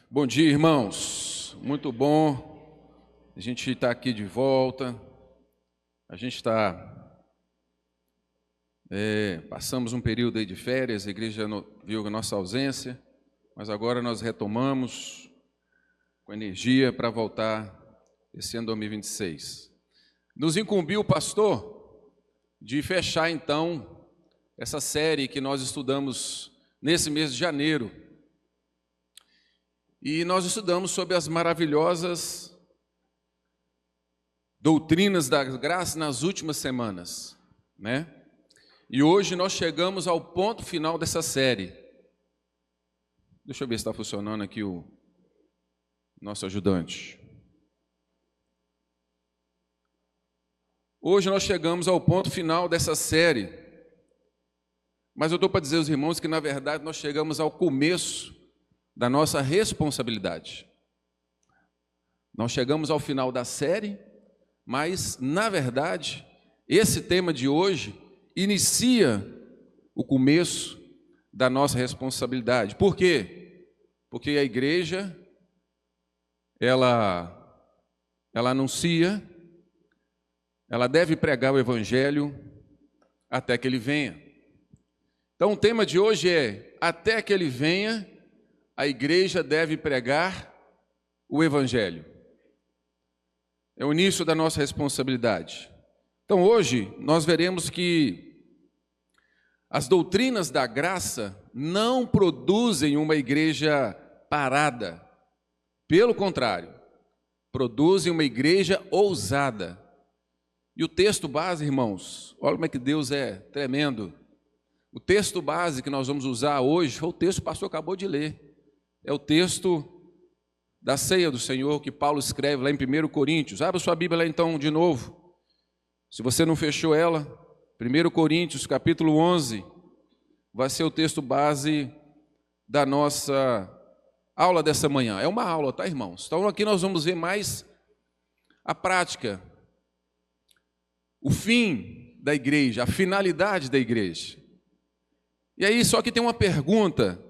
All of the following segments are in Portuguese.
Bom dia, irmãos. Muito bom a gente estar aqui de volta. A gente passamos um período aí de férias, a igreja viu a nossa ausência, mas agora nós retomamos com energia para voltar esse ano 2026. Nos incumbiu o pastor de fechar então essa série que nós estudamos nesse mês de janeiro. E nós estudamos sobre as maravilhosas doutrinas da graça nas últimas semanas, né? E hoje nós chegamos ao ponto final dessa série. Deixa eu ver se está funcionando aqui o nosso ajudante. Hoje nós chegamos ao ponto final dessa série. Mas eu estou para dizer aos irmãos que, na verdade, nós chegamos ao começo da nossa responsabilidade. Nós chegamos ao final da série, mas, na verdade, esse tema de hoje inicia o começo da nossa responsabilidade. Por quê? Porque a igreja, ela anuncia, ela deve pregar o evangelho até que ele venha. Então, o tema de hoje é: até que ele venha, a igreja deve pregar o evangelho. É o início da nossa responsabilidade. Então, hoje, nós veremos que as doutrinas da graça não produzem uma igreja parada. Pelo contrário, produzem uma igreja ousada. E o texto base, irmãos, olha como é que Deus é tremendo. O texto base que nós vamos usar hoje foi o texto que o pastor acabou de ler. É o texto da ceia do Senhor que Paulo escreve lá em 1 Coríntios. Abra sua Bíblia lá então de novo. Se você não fechou ela, 1 Coríntios capítulo 11, vai ser o texto base da nossa aula dessa manhã. É uma aula, tá, irmãos? Então aqui nós vamos ver mais a prática, o fim da igreja, a finalidade da igreja. E aí só que tem uma pergunta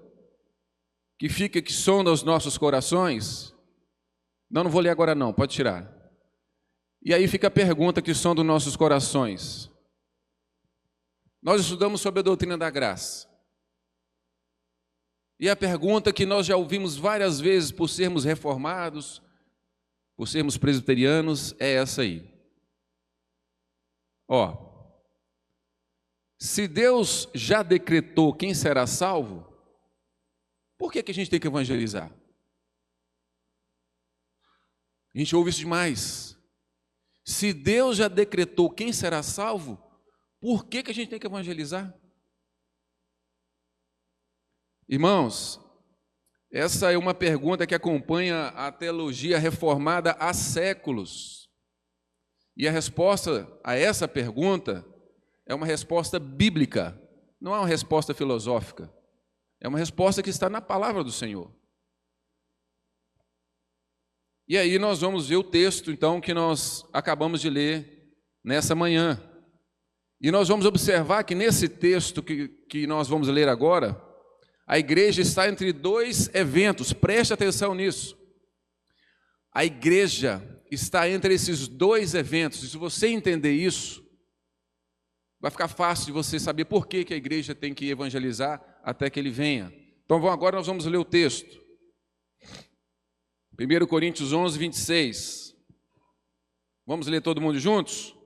que sonda os nossos corações. Não vou ler agora não, pode tirar. E aí fica a pergunta que sonda os nossos corações. Nós estudamos sobre a doutrina da graça. E a pergunta que nós já ouvimos várias vezes por sermos reformados, por sermos presbiterianos, é essa aí. Se Deus já decretou quem será salvo, por que a gente tem que evangelizar? A gente ouve isso demais. Se Deus já decretou quem será salvo, por que a gente tem que evangelizar? Irmãos, essa é uma pergunta que acompanha a teologia reformada há séculos. E a resposta a essa pergunta é uma resposta bíblica, não é uma resposta filosófica. É uma resposta que está na palavra do Senhor. E aí nós vamos ver o texto, então, que nós acabamos de ler nessa manhã. E nós vamos observar que nesse texto que nós vamos ler agora, a igreja está entre dois eventos, preste atenção nisso. A igreja está entre esses dois eventos, e se você entender isso, vai ficar fácil de você saber por que a igreja tem que evangelizar até que ele venha. Então agora nós vamos ler o texto. 1 Coríntios 11, 26. Vamos ler todo mundo juntos?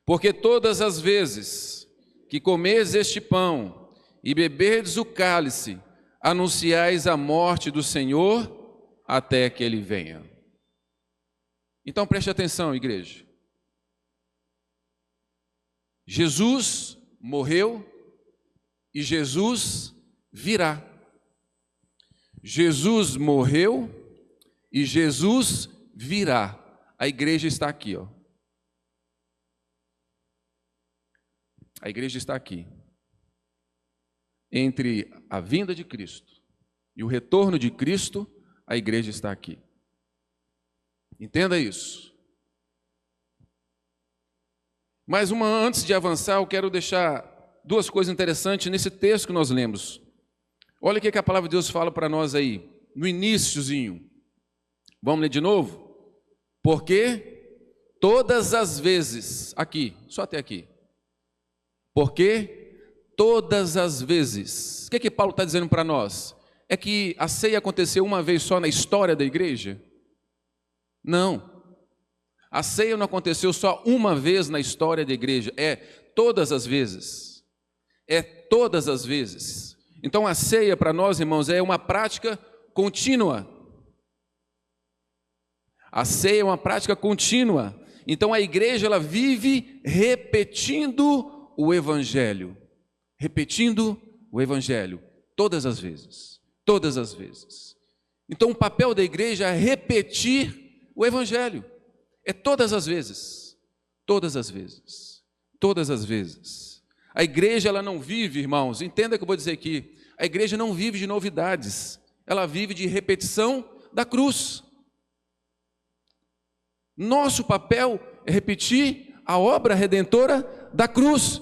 Porque todas as vezes que comerdes este pão e beberdes o cálice, anunciais a morte do Senhor até que ele venha. Então preste atenção, igreja. Jesus morreu e Jesus virá. Jesus morreu e Jesus virá. A igreja está aqui, ó. A igreja está aqui. Entre a vinda de Cristo e o retorno de Cristo, a igreja está aqui. Entenda isso. Mas antes de avançar, eu quero deixar duas coisas interessantes nesse texto que nós lemos. Olha o que a palavra de Deus fala para nós aí. no iniciozinho. Vamos ler de novo? Porque todas as vezes, aqui, só até aqui. Porque todas as vezes. O que Paulo está dizendo para nós? É que a ceia aconteceu uma vez só na história da igreja? Não. A ceia não aconteceu só uma vez na história da igreja, é todas as vezes. É todas as vezes. Então a ceia para nós, irmãos, é uma prática contínua. A ceia é uma prática contínua. Então a igreja ela vive repetindo o evangelho. Repetindo o evangelho todas as vezes. Todas as vezes. Então o papel da igreja é repetir o evangelho. É todas as vezes. Todas as vezes. Todas as vezes. A igreja ela não vive, irmãos, entenda o que eu vou dizer aqui. A igreja não vive de novidades. Ela vive de repetição da cruz. Nosso papel é repetir a obra redentora da cruz.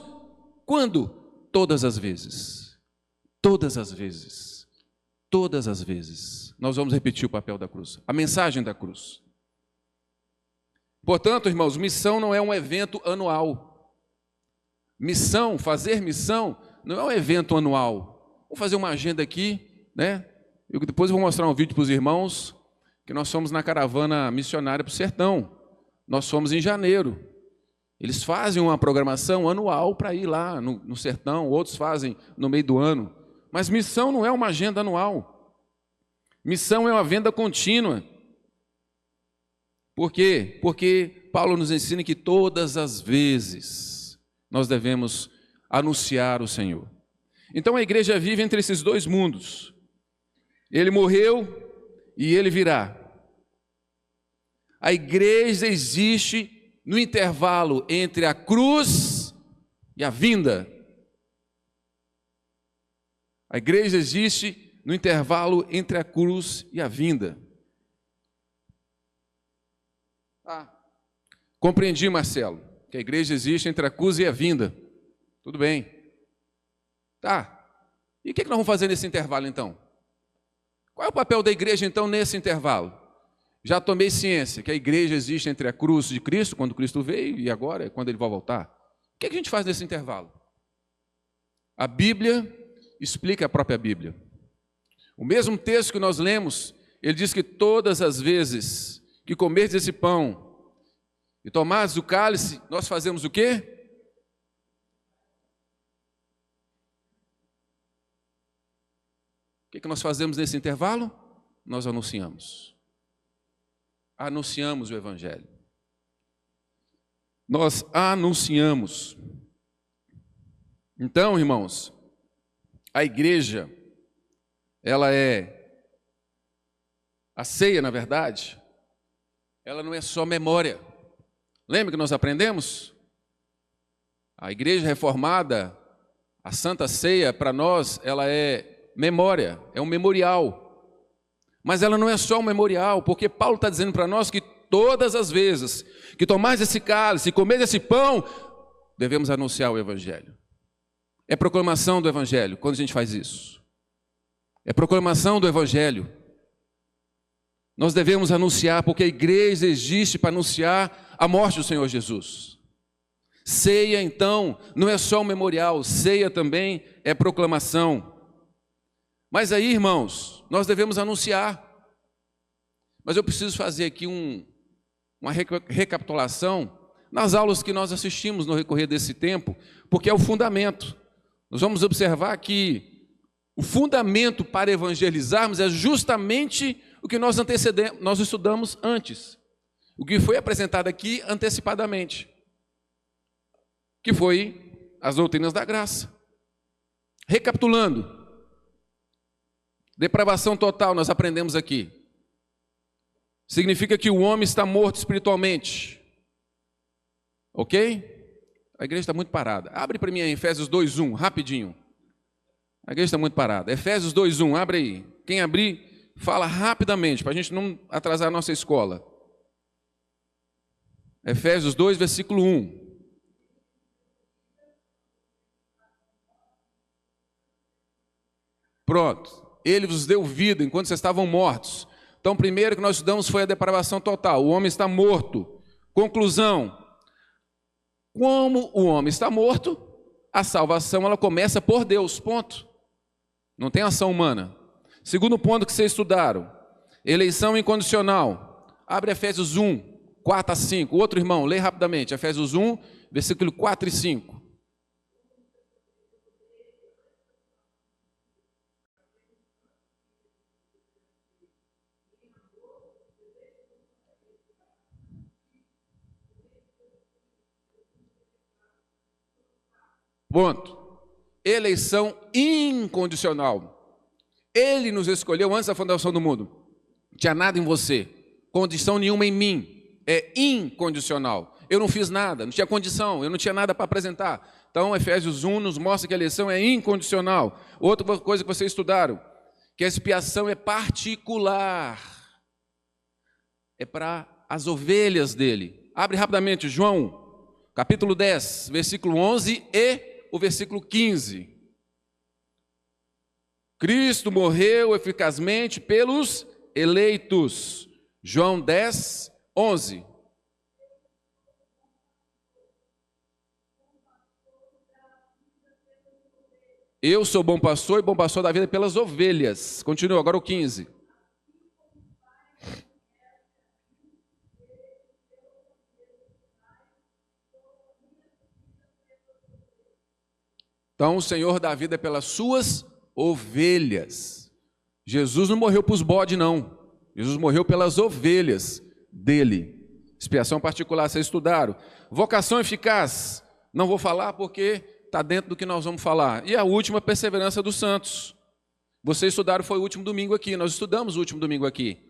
Quando? Todas as vezes. Todas as vezes. Todas as vezes. Nós vamos repetir o papel da cruz. A mensagem da cruz. Portanto, irmãos, missão não é um evento anual. Missão, fazer missão, não é um evento anual. Vou fazer uma agenda aqui, né? Depois eu vou mostrar um vídeo para os irmãos, que nós fomos na caravana missionária para o sertão. Nós fomos em janeiro. Eles fazem uma programação anual para ir lá no sertão, outros fazem no meio do ano. Mas missão não é uma agenda anual. Missão é uma venda contínua. Por quê? Porque Paulo nos ensina que todas as vezes nós devemos anunciar o Senhor. Então a igreja vive entre esses dois mundos. Ele morreu e ele virá. A igreja existe no intervalo entre a cruz e a vinda. A igreja existe no intervalo entre a cruz e a vinda. Compreendi, Marcelo, que a igreja existe entre a cruz e a vinda. Tudo bem. Tá. E o que nós vamos fazer nesse intervalo, então? Qual é o papel da igreja, então, nesse intervalo? Já tomei ciência que a igreja existe entre a cruz de Cristo, quando Cristo veio, e agora, quando Ele vai voltar. O que a gente faz nesse intervalo? A Bíblia explica a própria Bíblia. O mesmo texto que nós lemos, ele diz que todas as vezes que comerdes esse pão e tomardes o cálice, nós fazemos o quê? O que nós fazemos nesse intervalo? Nós anunciamos. Anunciamos o Evangelho. Nós anunciamos. Então, irmãos, a igreja, ela a ceia, na verdade, ela não é só memória. Lembra que nós aprendemos? A igreja reformada, a Santa Ceia, para nós, ela é memória, é um memorial. Mas ela não é só um memorial, porque Paulo está dizendo para nós que todas as vezes que tomares esse cálice e comeres esse pão, devemos anunciar o Evangelho. É proclamação do Evangelho quando a gente faz isso. É proclamação do Evangelho. Nós devemos anunciar, porque a igreja existe para anunciar a morte do Senhor Jesus. Ceia, então, não é só um memorial, ceia também é proclamação. Mas aí, irmãos, nós devemos anunciar. Mas eu preciso fazer aqui uma recapitulação nas aulas que nós assistimos no decorrer desse tempo, porque é o fundamento. Nós vamos observar que o fundamento para evangelizarmos é justamente o que nós estudamos antes. O que foi apresentado aqui antecipadamente, que foi as doutrinas da graça. Recapitulando, depravação total, nós aprendemos aqui. Significa que o homem está morto espiritualmente. Ok? A igreja está muito parada. Abre para mim aí, Efésios 2:1, rapidinho. A igreja está muito parada. Efésios 2:1, abre aí. Quem abrir, fala rapidamente, para a gente não atrasar a nossa escola. Efésios 2, versículo 1. Pronto. Ele vos deu vida enquanto vocês estavam mortos. Então, o primeiro que nós estudamos foi a depravação total. O homem está morto. Conclusão. Como o homem está morto, a salvação ela começa por Deus, ponto. Não tem ação humana. Segundo ponto que vocês estudaram, eleição incondicional. Abre Efésios 1, 4 a 5. Outro irmão, lê rapidamente. Efésios 1, versículo 4 e 5. Ponto. Eleição incondicional. Ele nos escolheu antes da fundação do mundo. Não tinha nada em você, condição nenhuma em mim. É incondicional. Eu não fiz nada, não tinha condição, eu não tinha nada para apresentar. Então, Efésios 1 nos mostra que a eleição é incondicional. Outra coisa que vocês estudaram, que a expiação é particular. É para as ovelhas dele. Abre rapidamente João, capítulo 10, versículo 11 e o versículo 15. Cristo morreu eficazmente pelos eleitos. João 10, 11. Eu sou bom pastor e bom pastor da vida pelas ovelhas. Continua, agora o 15. Então, o Senhor dá vida pelas suas ovelhas. Jesus não morreu para os bodes, não. Jesus morreu pelas ovelhas dele. Expiação particular, vocês estudaram. Vocação eficaz. Não vou falar porque está dentro do que nós vamos falar. E a última, perseverança dos santos. Vocês estudaram, foi o último domingo aqui. Nós estudamos o último domingo aqui.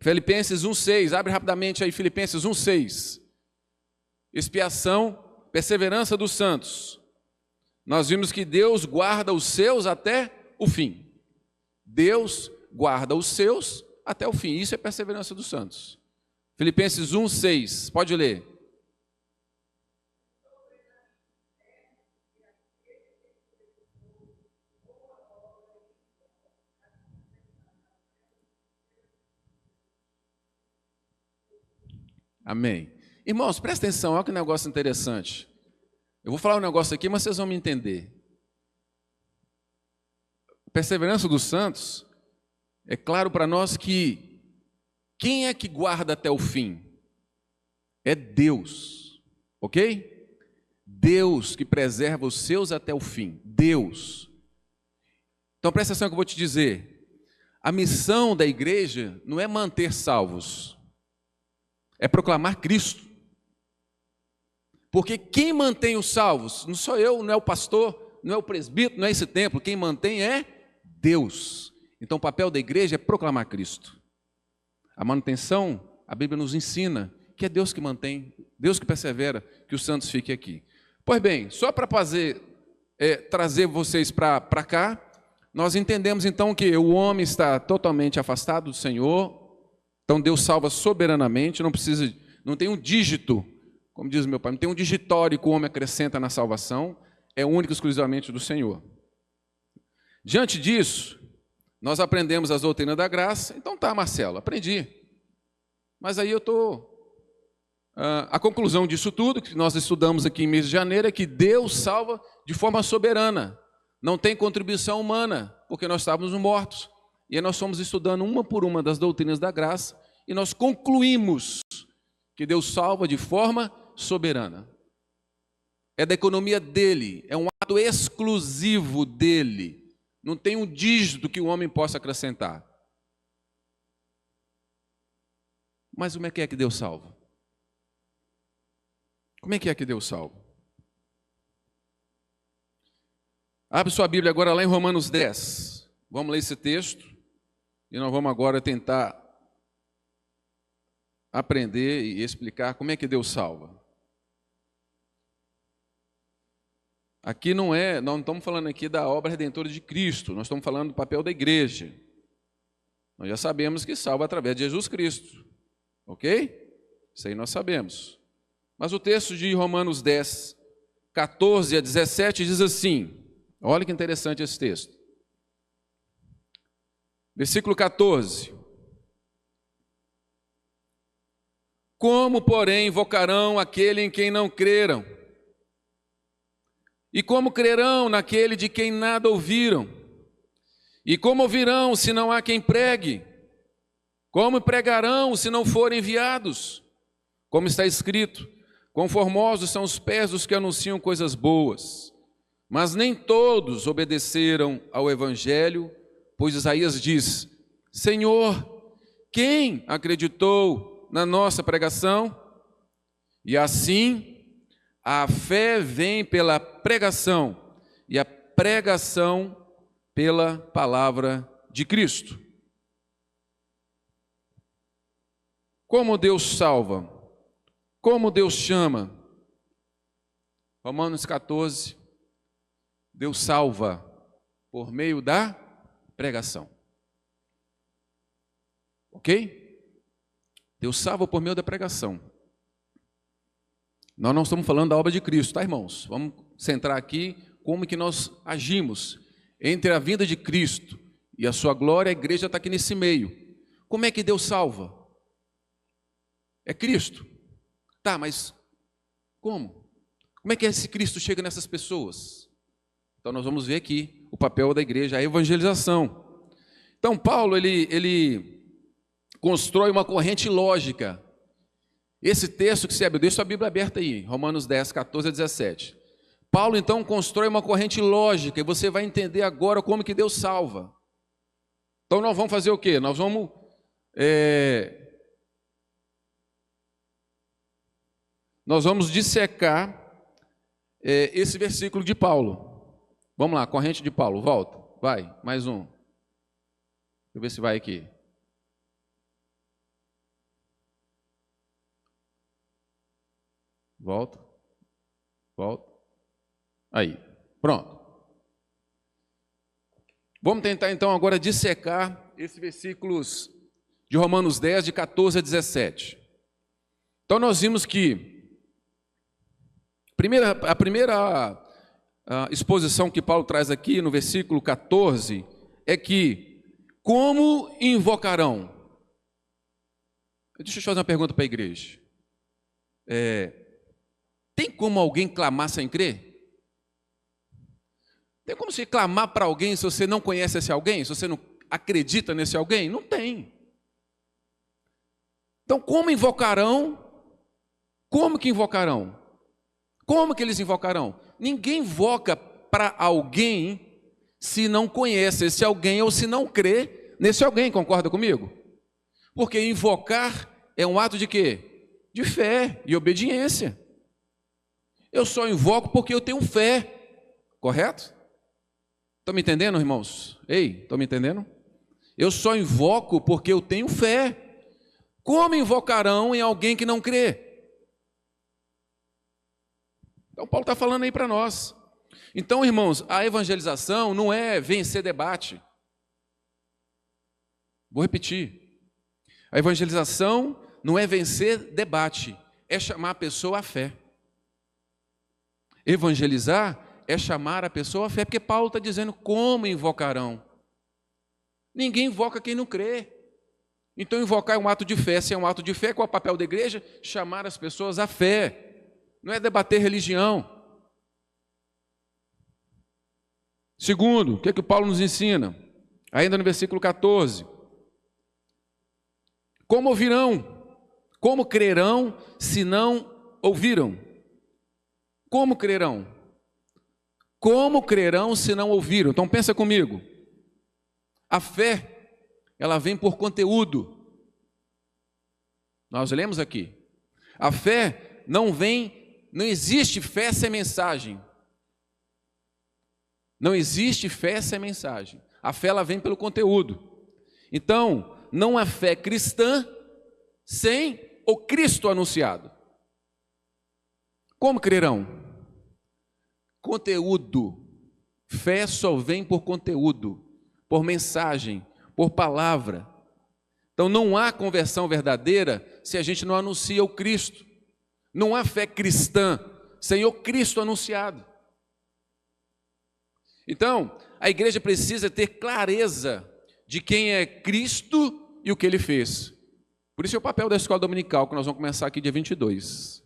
Filipenses 1,6. Abre rapidamente aí, Filipenses 1,6. Expiação, perseverança dos santos. Nós vimos que Deus guarda os seus até o fim. Deus guarda os seus até o fim. Isso é perseverança dos santos. Filipenses 1,6. Pode ler. Amém. Irmãos, presta atenção, olha que negócio interessante. Eu vou falar um negócio aqui, mas vocês vão me entender. Perseverança dos santos, é claro para nós que quem é que guarda até o fim? É Deus, ok? Deus que preserva os seus até o fim, Deus. Então presta atenção que eu vou te dizer. A missão da igreja não é manter salvos, é proclamar Cristo. Porque quem mantém os salvos, não sou eu, não é o pastor, não é o presbítero, não é esse templo, quem mantém é Deus. Então o papel da igreja é proclamar Cristo. A manutenção, a Bíblia nos ensina que é Deus que mantém, Deus que persevera, que os santos fiquem aqui. Pois bem, só para trazer vocês para cá, nós entendemos então que o homem está totalmente afastado do Senhor, então Deus salva soberanamente, não tem um dígito, como diz meu pai, não tem um digitório que o homem acrescenta na salvação, é único e exclusivamente do Senhor. Diante disso, nós aprendemos as doutrinas da graça. Então tá, Marcelo, aprendi. Mas aí eu estou... a conclusão disso tudo, que nós estudamos aqui em mês de janeiro, é que Deus salva de forma soberana. Não tem contribuição humana, porque nós estávamos mortos. E aí nós fomos estudando uma por uma das doutrinas da graça, e nós concluímos que Deus salva de forma soberana. É da economia dele, é um ato exclusivo dele. Não tem um dígito que o homem possa acrescentar. Mas como é que Deus salva? Como é que Deus salva? Abre sua Bíblia agora lá em Romanos 10. Vamos ler esse texto e nós vamos agora tentar aprender e explicar como é que Deus salva. Aqui nós não estamos falando aqui da obra redentora de Cristo, nós estamos falando do papel da igreja. Nós já sabemos que salva através de Jesus Cristo, ok? Isso aí nós sabemos. Mas o texto de Romanos 10, 14 a 17 diz assim, olha que interessante esse texto. Versículo 14. Como, porém, invocarão aquele em quem não creram? E como crerão naquele de quem nada ouviram? E como ouvirão se não há quem pregue? Como pregarão se não forem enviados? Como está escrito, quão formosos são os pés dos que anunciam coisas boas. Mas nem todos obedeceram ao evangelho, pois Isaías diz, Senhor, quem acreditou na nossa pregação? E assim, a fé vem pela pregação, e a pregação pela palavra de Cristo. Como Deus salva? Como Deus chama? Romanos 14, Deus salva por meio da pregação. Ok? Deus salva por meio da pregação. Nós não estamos falando da obra de Cristo, tá, irmãos? Vamos centrar aqui como que nós agimos entre a vinda de Cristo e a sua glória. A igreja está aqui nesse meio. Como é que Deus salva? É Cristo. Tá, mas como? Como é que esse Cristo chega nessas pessoas? Então nós vamos ver aqui o papel da igreja, a evangelização. Então Paulo, ele constrói uma corrente lógica. Esse texto que você abriu, deixa sua Bíblia aberta aí, Romanos 10, 14 a 17. Paulo então constrói uma corrente lógica e você vai entender agora como que Deus salva. Então nós vamos fazer o quê? Nós vamos dissecar esse versículo de Paulo. Vamos lá, corrente de Paulo, volta, vai, mais um. Deixa eu ver se vai aqui. Volta, volta. Aí, pronto. Vamos tentar então agora dissecar esses versículos de Romanos 10, de 14 a 17. Então nós vimos que a primeira exposição que Paulo traz aqui no versículo 14 é que, como invocarão? Deixa eu fazer uma pergunta para a igreja. Tem como alguém clamar sem crer? Tem como você clamar para alguém se você não conhece esse alguém? Se você não acredita nesse alguém? Não tem. Então, como invocarão? Como que invocarão? Como que eles invocarão? Ninguém invoca para alguém se não conhece esse alguém ou se não crê nesse alguém, concorda comigo? Porque invocar é um ato de quê? De fé e obediência. Eu só invoco porque eu tenho fé, correto? Estão me entendendo, irmãos? Ei, estão me entendendo? Eu só invoco porque eu tenho fé. Como invocarão em alguém que não crê? Então Paulo está falando aí para nós. Então, irmãos, a evangelização não é vencer debate. Vou repetir. A evangelização não é vencer debate, é chamar a pessoa à fé. Evangelizar é chamar a pessoa à fé, porque Paulo está dizendo como invocarão. Ninguém invoca quem não crê. Então invocar é um ato de fé. Se é um ato de fé, qual é o papel da igreja? Chamar as pessoas à fé. Não é debater religião. Segundo, o que é que Paulo nos ensina? Ainda no versículo 14. Como ouvirão? Como crerão se não ouviram? Como crerão? Como crerão se não ouviram? Então pensa comigo. A fé, ela vem por conteúdo. Nós lemos aqui. A fé não existe fé sem mensagem. Não existe fé sem mensagem. A fé, ela vem pelo conteúdo. Então, não há fé cristã sem o Cristo anunciado. Como crerão? Conteúdo. Fé só vem por conteúdo, por mensagem, por palavra. Então não há conversão verdadeira se a gente não anuncia o Cristo. Não há fé cristã sem o Cristo anunciado. Então, a igreja precisa ter clareza de quem é Cristo e o que Ele fez. Por isso é o papel da escola dominical, que nós vamos começar aqui dia 22.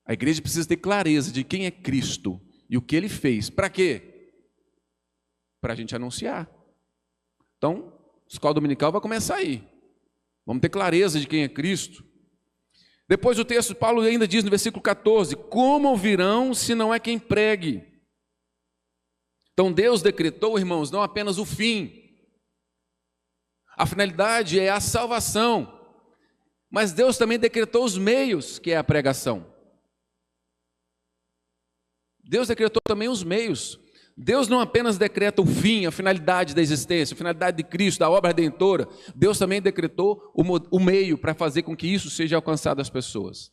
A igreja precisa ter clareza de quem é Cristo e o que Ele fez. Para quê? Para a gente anunciar. Então, a escola dominical vai começar aí. Vamos ter clareza de quem é Cristo. Depois o texto, Paulo ainda diz no versículo 14, como ouvirão se não é quem pregue? Então Deus decretou, irmãos, não apenas o fim. A finalidade é a salvação. Mas Deus também decretou os meios, que é a pregação. Deus decretou também os meios. Deus não apenas decreta o fim, a finalidade da existência, a finalidade de Cristo, da obra redentora. Deus também decretou o meio para fazer com que isso seja alcançado às pessoas.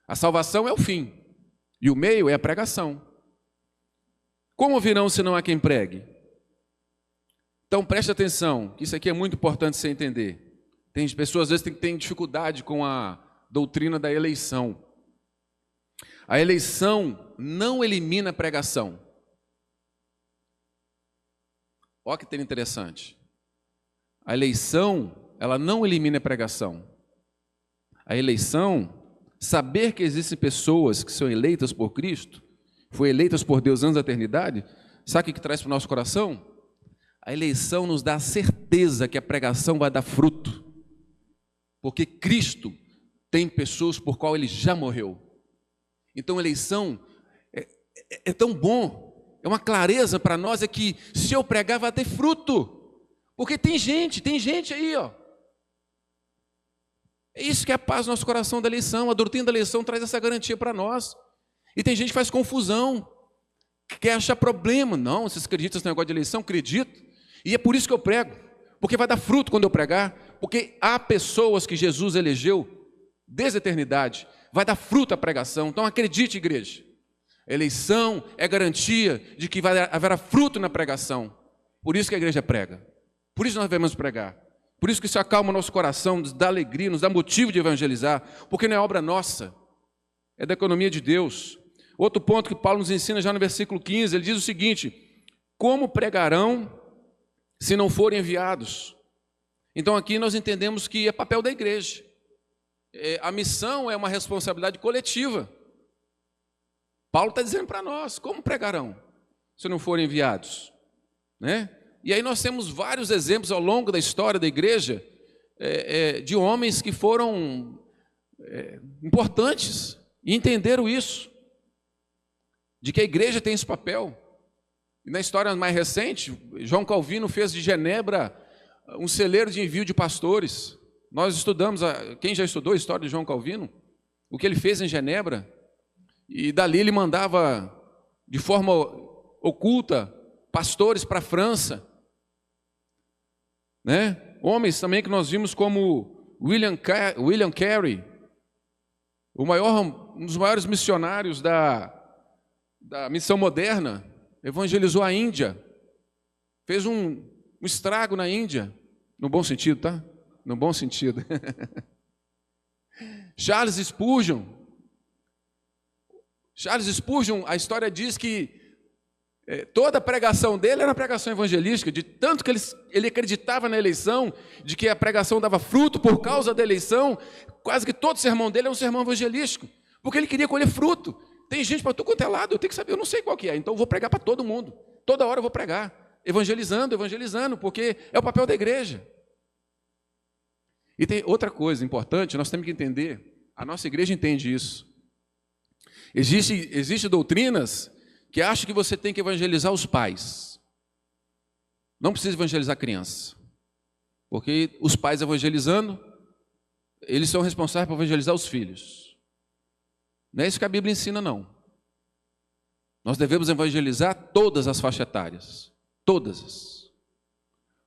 A salvação é o fim, e o meio é a pregação. Como ouvirão se não há quem pregue? Então preste atenção, que isso aqui é muito importante você entender. Tem pessoas às vezes que têm dificuldade com a doutrina da eleição. A eleição não elimina a pregação. Olha que tema interessante. A eleição, ela não elimina a pregação. A eleição, saber que existem pessoas que são eleitas por Cristo, foram eleitas por Deus antes da eternidade, sabe o que traz para o nosso coração? A eleição nos dá a certeza que a pregação vai dar fruto. Porque Cristo tem pessoas por qual Ele já morreu. Então a eleição é tão bom. É uma clareza para nós, é que se eu pregar vai ter fruto. Porque tem gente aí, ó. É isso que é a paz no nosso coração da eleição. A doutrina da eleição traz essa garantia para nós. E tem gente que faz confusão, que quer achar problema. Não, vocês acreditam nesse negócio de eleição? Acredito. E é por isso que eu prego. Porque vai dar fruto quando eu pregar. Porque há pessoas que Jesus elegeu desde a eternidade. Vai dar fruto a pregação. Então acredite, igreja. Eleição é garantia de que haverá fruto na pregação. Por isso que a igreja prega. Por isso nós devemos pregar. Por isso que isso acalma o nosso coração, nos dá alegria, nos dá motivo de evangelizar. Porque não é obra nossa, é da economia de Deus. Outro ponto que Paulo nos ensina já no versículo 15, ele diz o seguinte: como pregarão se não forem enviados? Então aqui nós entendemos que é papel da igreja. A missão é uma responsabilidade coletiva. Paulo está dizendo para nós, como pregarão se não forem enviados? Né? E aí nós temos vários exemplos ao longo da história da igreja, de homens que foram importantes e entenderam isso, de que a igreja tem esse papel. E na história mais recente, João Calvino fez de Genebra um celeiro de envio de pastores. Nós estudamos, quem já estudou a história de João Calvino, o que ele fez em Genebra. E dali ele mandava, de forma oculta, pastores para a França. Né? Homens também que nós vimos como William Carey, um dos maiores missionários da missão moderna, evangelizou a Índia. Fez um estrago na Índia. No bom sentido, tá? No bom sentido. Charles Spurgeon, a história diz que toda a pregação dele era pregação evangelística, de tanto que ele acreditava na eleição, de que a pregação dava fruto por causa da eleição, quase que todo sermão dele é um sermão evangelístico, porque ele queria colher fruto. Tem gente para tudo quanto é lado, eu tenho que saber, eu não sei qual que é, então eu vou pregar para todo mundo, toda hora eu vou pregar, evangelizando, porque é o papel da igreja. E tem outra coisa importante, nós temos que entender, a nossa igreja entende isso. Existem doutrinas que acham que você tem que evangelizar os pais. Não precisa evangelizar a criança. Porque os pais evangelizando, eles são responsáveis por evangelizar os filhos. Não é isso que a Bíblia ensina, não. Nós devemos evangelizar todas as faixas etárias. Todas.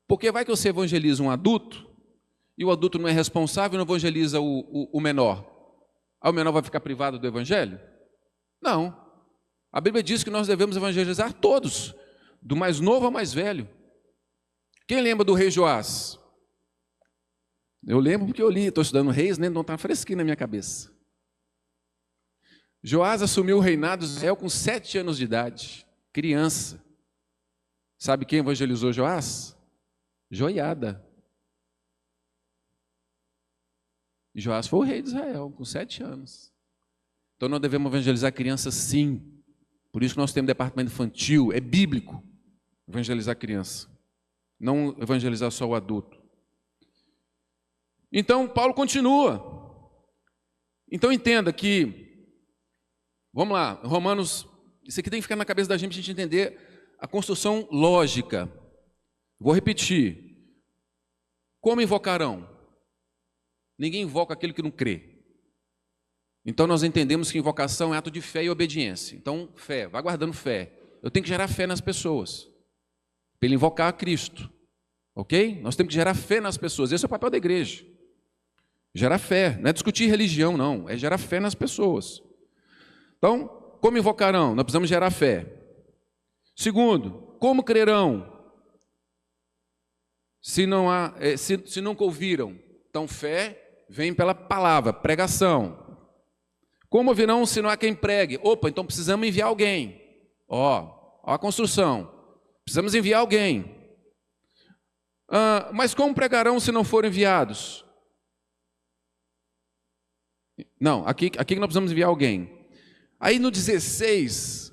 Porque vai que você evangeliza um adulto, e o adulto não é responsável e não evangeliza o menor. Aí o menor vai ficar privado do evangelho? Não. A Bíblia diz que nós devemos evangelizar todos, do mais novo ao mais velho. Quem lembra do rei Joás? Eu lembro porque eu li, estou estudando Reis, né? Não está fresquinho na minha cabeça. Joás assumiu o reinado de Israel com 7 anos de idade, criança. Sabe quem evangelizou Joás? Joiada. Joás foi o rei de Israel, com 7 anos. Então nós devemos evangelizar crianças, sim. Por isso que nós temos departamento infantil, é bíblico evangelizar criança. Não evangelizar só o adulto. Então Paulo continua. Então entenda que, vamos lá, Romanos, isso aqui tem que ficar na cabeça da gente para a gente entender a construção lógica. Vou repetir. Como invocarão? Ninguém invoca aquele que não crê. Então nós entendemos que invocação é ato de fé e obediência. Então, fé, vai guardando fé. Eu tenho que gerar fé nas pessoas, para ele invocar a Cristo. Ok? Nós temos que gerar fé nas pessoas. Esse é o papel da igreja. Gerar fé, não é discutir religião, não. É gerar fé nas pessoas. Então, como invocarão? Nós precisamos gerar fé. Segundo, como crerão? Se nunca ouviram. Então, fé vem pela palavra, pregação. Como ouvirão se não há quem pregue? Opa, então precisamos enviar alguém. Ó a construção. Precisamos enviar alguém. Mas como pregarão se não forem enviados? Não, aqui nós precisamos enviar alguém. Aí no 16,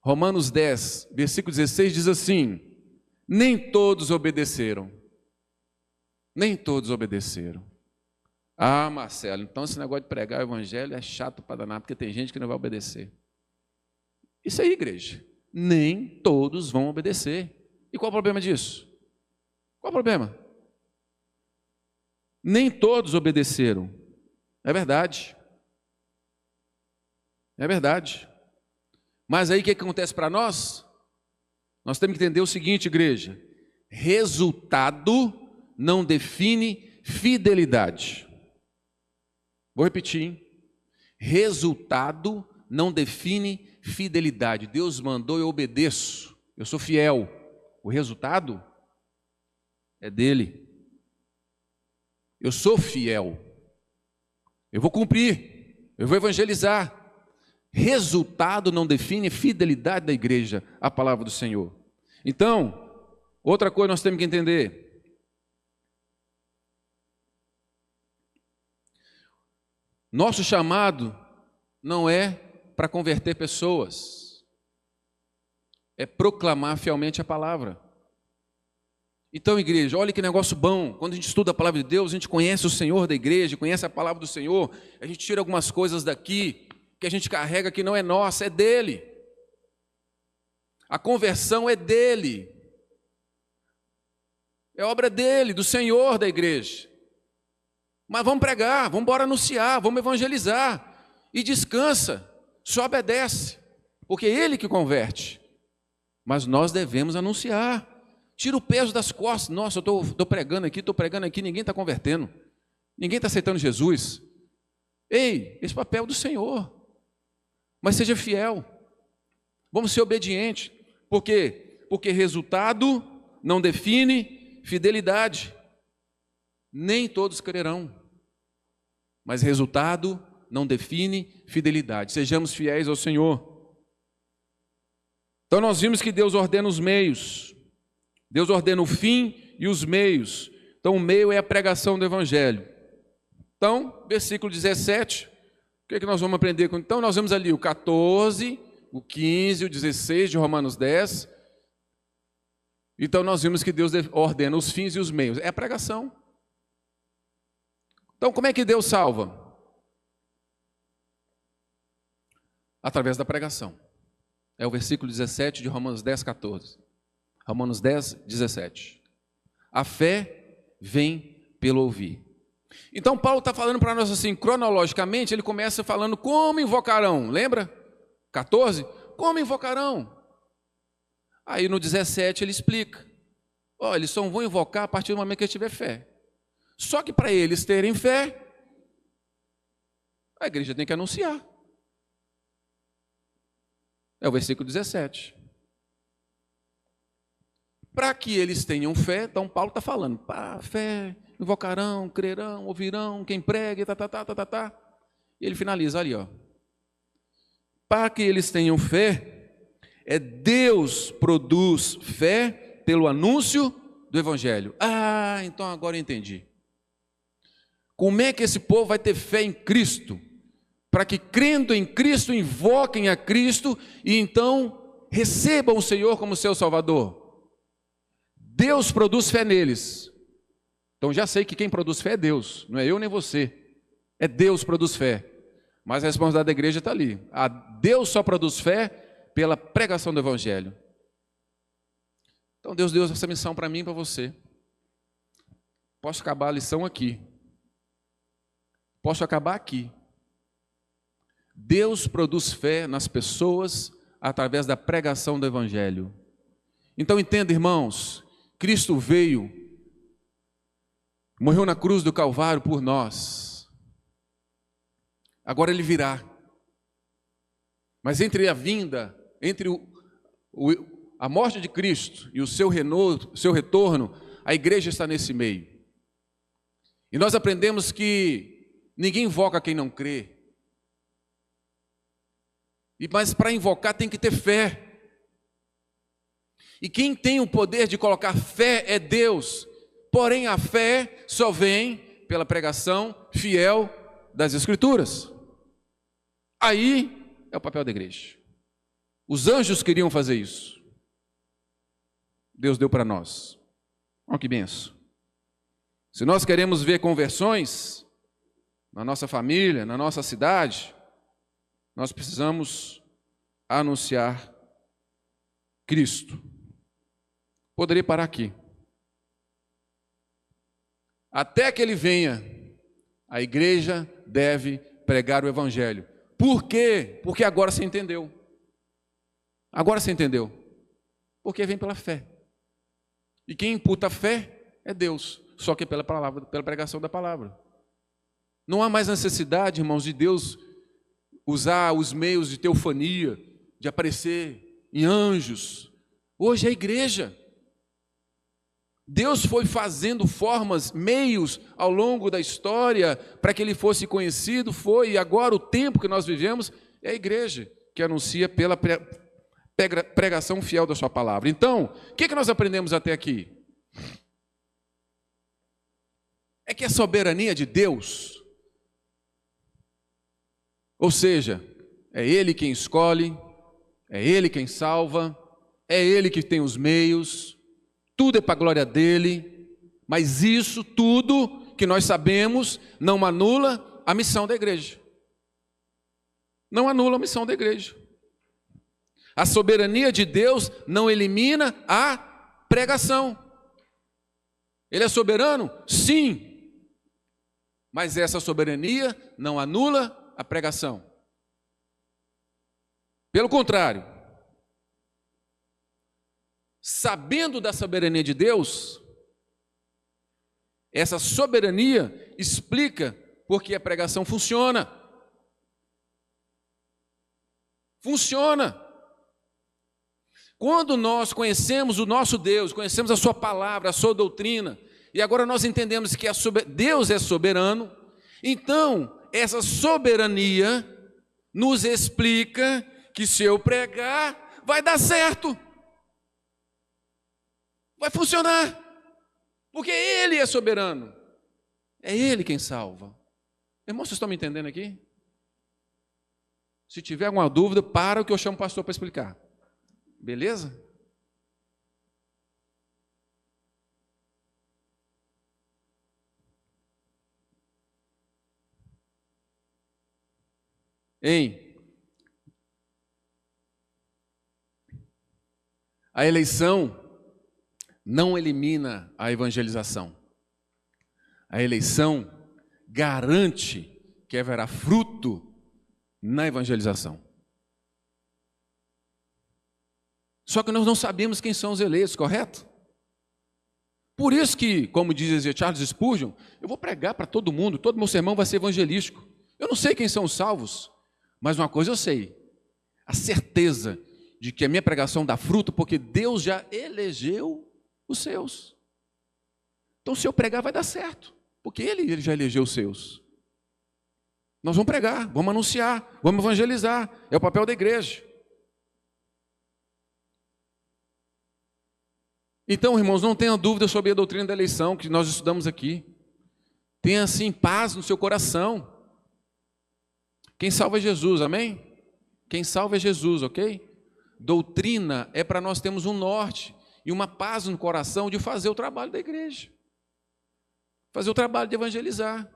Romanos 10, versículo 16, diz assim: nem todos obedeceram. Nem todos obedeceram. Ah, Marcelo, então esse negócio de pregar o evangelho é chato para danar, porque tem gente que não vai obedecer. Isso aí, igreja. Nem todos vão obedecer. E qual o problema disso? Qual o problema? Nem todos obedeceram. É verdade. É verdade. Mas aí o que acontece para nós? Nós temos que entender o seguinte, igreja: resultado não define fidelidade. Vou repetir, hein? Resultado não define fidelidade. Deus mandou, eu obedeço, eu sou fiel. O resultado é dele. Eu sou fiel. Eu vou cumprir, eu vou evangelizar. Resultado não define fidelidade da igreja à palavra do Senhor. Então, outra coisa nós temos que entender. Nosso chamado não é para converter pessoas, é proclamar fielmente a palavra. Então, igreja, olha que negócio bom. Quando a gente estuda a palavra de Deus, a gente conhece o Senhor da igreja, conhece a palavra do Senhor, a gente tira algumas coisas daqui que a gente carrega que não é nossa, é dele. A conversão é dele. É obra dele, do Senhor da igreja. Mas vamos pregar, vamos embora anunciar, vamos evangelizar. E descansa, só obedece, porque é ele que converte. Mas nós devemos anunciar. Tira o peso das costas. Nossa, eu estou pregando aqui, ninguém está convertendo. Ninguém está aceitando Jesus. Ei, esse papel é do Senhor. Mas seja fiel. Vamos ser obedientes. Por quê? Porque resultado não define fidelidade. Nem todos crerão. Mas resultado não define fidelidade. Sejamos fiéis ao Senhor. Então nós vimos que Deus ordena os meios. Deus ordena o fim e os meios. Então o meio é a pregação do Evangelho. Então, versículo 17, o que é que nós vamos aprender? Então nós vemos ali o 14, o 15, o 16 de Romanos 10. Então nós vimos que Deus ordena os fins e os meios. É a pregação. Então como é que Deus salva? Através da pregação. É o versículo 17 de Romanos 10, 14. Romanos 10, 17. A fé vem pelo ouvir. Então Paulo está falando para nós assim, cronologicamente, ele começa falando como invocarão, lembra? 14, como invocarão? Aí no 17 ele explica, eles só vão invocar a partir do momento que eles tiver fé. Só que para eles terem fé, a igreja tem que anunciar. É o versículo 17. Para que eles tenham fé, então Paulo está falando, fé, invocarão, crerão, ouvirão, quem pregue, E ele finaliza ali, Para que eles tenham fé, é Deus produz fé pelo anúncio do Evangelho. Ah, então agora eu entendi. Como é que esse povo vai ter fé em Cristo? Para que, crendo em Cristo, invoquem a Cristo e então recebam o Senhor como seu Salvador. Deus produz fé neles. Então já sei que quem produz fé é Deus, não é eu nem você. É Deus que produz fé. Mas a responsabilidade da igreja está ali. Deus só produz fé pela pregação do Evangelho. Então Deus deu essa missão para mim e para você. Posso acabar a lição aqui. Posso acabar aqui. Deus produz fé nas pessoas através da pregação do Evangelho. Então entenda, irmãos, Cristo veio, morreu na cruz do Calvário por nós. Agora Ele virá. Mas entre a vinda, entre a morte de Cristo e o seu retorno, a igreja está nesse meio. E nós aprendemos que ninguém invoca quem não crê. Mas para invocar tem que ter fé. E quem tem o poder de colocar fé é Deus. Porém, a fé só vem pela pregação fiel das Escrituras. Aí é o papel da igreja. Os anjos queriam fazer isso. Deus deu para nós. Olha que benção. Se nós queremos ver conversões na nossa família, na nossa cidade, nós precisamos anunciar Cristo. Poderia parar aqui. Até que Ele venha, a igreja deve pregar o Evangelho. Por quê? Porque agora você entendeu. Agora você entendeu. Porque vem pela fé. E quem imputa a fé é Deus. Só que pela palavra, pela pregação da palavra. Não há mais necessidade, irmãos, de Deus usar os meios de teofania, de aparecer em anjos. Hoje é a igreja. Deus foi fazendo formas, meios ao longo da história para que Ele fosse conhecido, e agora o tempo que nós vivemos é a igreja que anuncia pela pregação fiel da sua palavra. Então, o que nós aprendemos até aqui? É que a soberania de Deus, ou seja, é Ele quem escolhe, é Ele quem salva, é Ele que tem os meios, tudo é para a glória dEle, mas isso tudo que nós sabemos não anula a missão da igreja. Não anula a missão da igreja. A soberania de Deus não elimina a pregação. Ele é soberano? Sim. Mas essa soberania não anula a pregação. Pelo contrário, sabendo da soberania de Deus, essa soberania explica porque a pregação funciona. Funciona. Quando nós conhecemos o nosso Deus, conhecemos a sua palavra, a sua doutrina, e agora nós entendemos que Deus é soberano, então essa soberania nos explica que se eu pregar, vai dar certo. Vai funcionar. Porque Ele é soberano. É Ele quem salva. Irmãos, vocês estão me entendendo aqui? Se tiver alguma dúvida, para o que eu chamo o pastor para explicar. Beleza? A eleição não elimina a evangelização. A eleição garante que haverá fruto na evangelização. Só que nós não sabemos quem são os eleitos, correto? Por isso que, como dizia Charles Spurgeon, eu vou pregar para todo mundo, todo meu sermão vai ser evangelístico. Eu não sei quem são os salvos, mas uma coisa eu sei, a certeza de que a minha pregação dá fruto, porque Deus já elegeu os seus. Então, se eu pregar, vai dar certo, porque Ele já elegeu os seus. Nós vamos pregar, vamos anunciar, vamos evangelizar, é o papel da igreja. Então, irmãos, não tenha dúvida sobre a doutrina da eleição que nós estudamos aqui. Tenha, assim, paz no seu coração. Quem salva é Jesus, amém? Quem salva é Jesus, ok? Doutrina é para nós termos um norte e uma paz no coração de fazer o trabalho da igreja. Fazer o trabalho de evangelizar.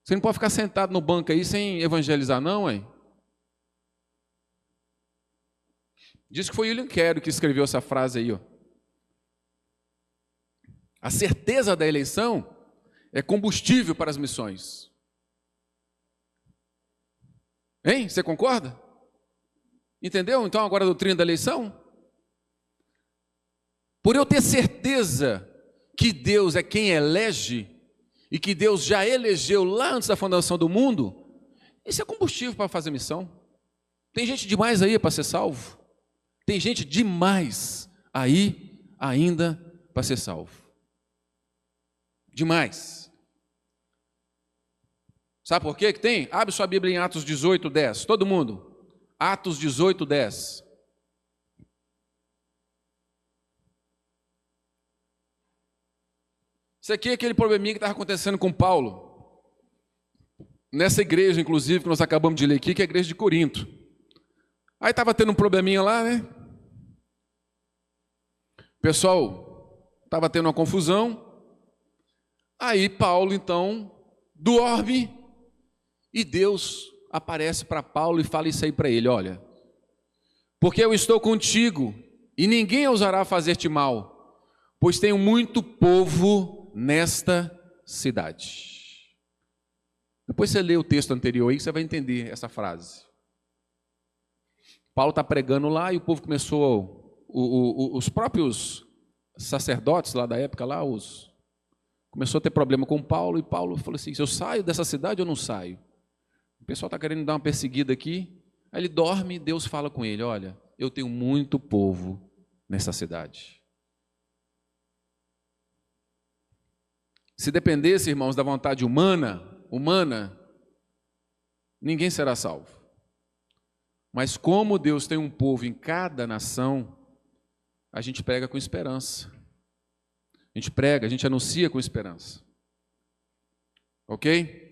Você não pode ficar sentado no banco aí sem evangelizar, não, hein? Diz que foi William Carey que escreveu essa frase aí, ó. A certeza da eleição é combustível para as missões. Hein? Você concorda? Entendeu? Então agora a doutrina da eleição? Por eu ter certeza que Deus é quem elege e que Deus já elegeu lá antes da fundação do mundo, isso é combustível para fazer missão. Tem gente demais aí para ser salvo. Tem gente demais aí ainda para ser salvo. Demais. Sabe por quê que tem? Abre sua Bíblia em Atos 18, 10. Todo mundo. Atos 18, 10. Isso aqui é aquele probleminha que estava acontecendo com Paulo. Nessa igreja, inclusive, que nós acabamos de ler aqui, que é a igreja de Corinto. Aí estava tendo um probleminha lá, né? O pessoal estava tendo uma confusão. Aí Paulo, então, dorme e Deus aparece para Paulo e fala isso aí para ele, olha, porque eu estou contigo e ninguém ousará fazer-te mal, pois tenho muito povo nesta cidade. Depois você lê o texto anterior aí, você vai entender essa frase. Paulo está pregando lá e o povo começou, os próprios sacerdotes lá da época, lá, começou a ter problema com Paulo, e Paulo falou assim, se eu saio dessa cidade ou não saio? O pessoal está querendo dar uma perseguida aqui. Aí ele dorme e Deus fala com ele, olha, eu tenho muito povo nessa cidade. Se dependesse, irmãos, da vontade humana, ninguém será salvo. Mas como Deus tem um povo em cada nação, a gente prega com esperança. A gente prega, a gente anuncia com esperança. Ok?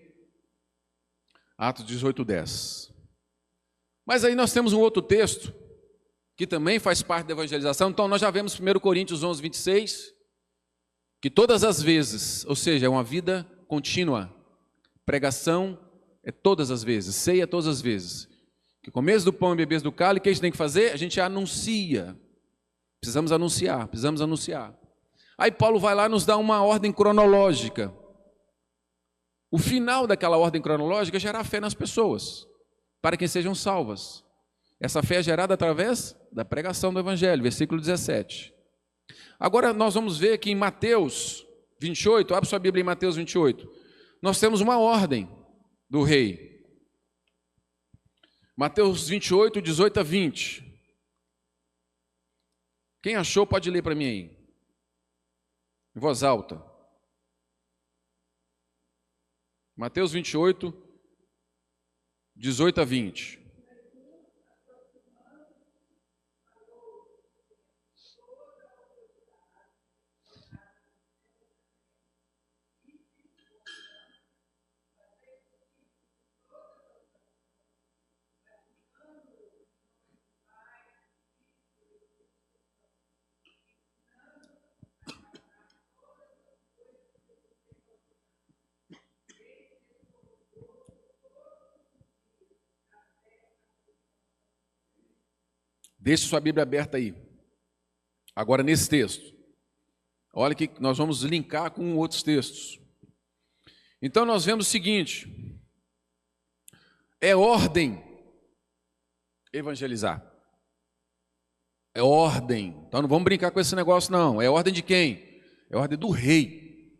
Atos 18, 10. Mas aí nós temos um outro texto, que também faz parte da evangelização. Então nós já vemos 1 Coríntios 11, 26, que todas as vezes, ou seja, é uma vida contínua. Pregação é todas as vezes, ceia todas as vezes. Que começo do pão e bebês do cálice, o que a gente tem que fazer? A gente anuncia. Precisamos anunciar. Aí Paulo vai lá e nos dá uma ordem cronológica. O final daquela ordem cronológica é gerar fé nas pessoas, para que sejam salvas. Essa fé é gerada através da pregação do Evangelho, versículo 17. Agora nós vamos ver que em Mateus 28, abre sua Bíblia em Mateus 28, nós temos uma ordem do rei. Mateus 28, 18 a 20. Quem achou pode ler para mim aí, em voz alta. Mateus 28, 18 a 20. Deixe sua Bíblia aberta aí. Agora nesse texto. Olha que nós vamos linkar com outros textos. Então nós vemos o seguinte. É ordem evangelizar. É ordem. Então não vamos brincar com esse negócio não. É ordem de quem? É ordem do rei.